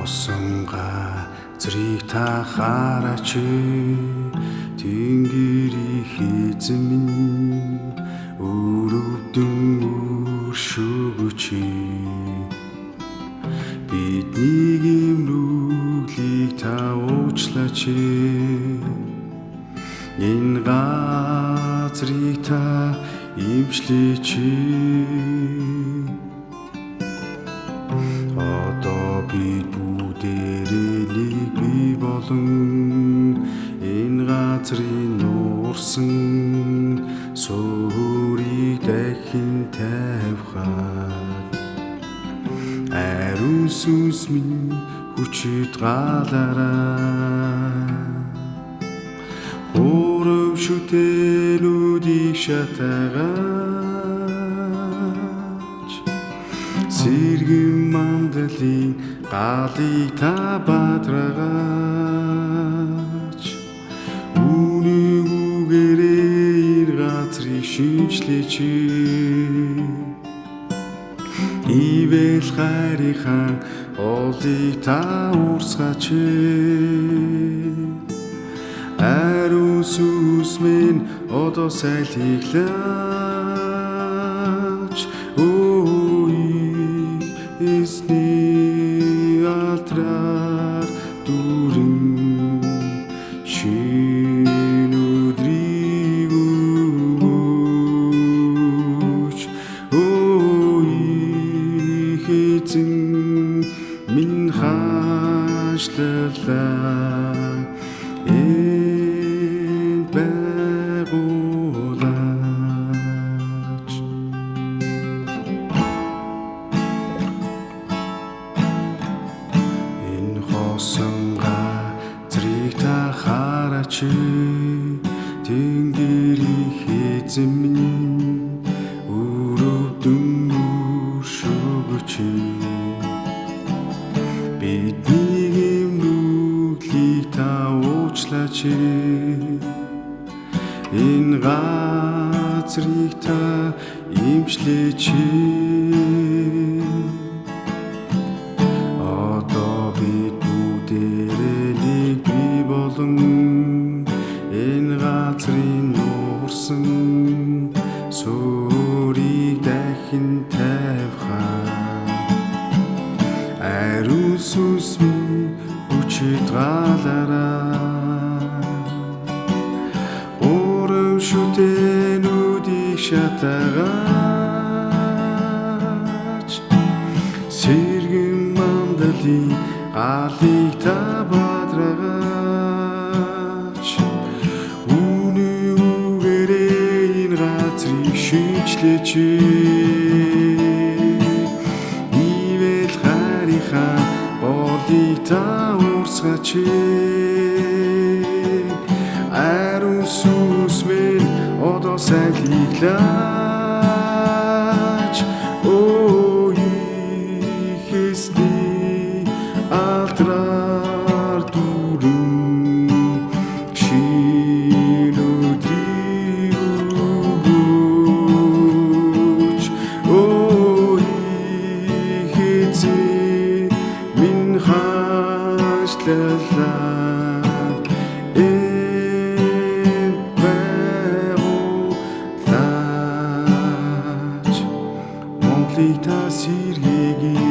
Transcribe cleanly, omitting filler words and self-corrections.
хоосон газрыг та хараач тэнгэрийн эзэн минь өрөвдөн өршөөгөөч бидний эмрүүлгийг та уучлаач энэ газрыг та имчлээч одоо бид бүгдээрээ нэг бий болон энэ газрын нуурсан суурийг дахин тавихад ариун сүнс минь хүчит галаарай Хурав шүтэлүүдийг шатаагач сэргэн мандлын галыг та бадраагач үүнийг үгээрээ энэ газрыг шинжлээч ивэл хайрынхаа олыг та урсгаач ариун сүнс минь одоо сайлхиглаач эзний алдраар дүрэн шинэ өдрийг өгөөч эзэн минь хаашлалаа байгуулаач энэ хоосон газрыг та хараач тэнгэрийн эзэн минь өрөвдөн өршөөгөөч бидний эмрүүлгийг та уучлаач энэ газрыг та имчлээч одоо бид бүгдээрээ нэг бий болон энэ газрын нуурсан суурийг дахин тавихад ариун сүнс минь хүчит галаарай шүтэлүүдийг шатаагач сэргэн мандлын галыг та бадраагач үүнийг үгээрээ энэ газрыг шинжлээч ивэл хайрынхаа болыг та урсгаач ариун сүнс минь одоо сайлхиглаач эзний алдраар дүрэн шинэ өдрийг өгөөч эзэн минь хаашлалаа Монголыг та сэргээе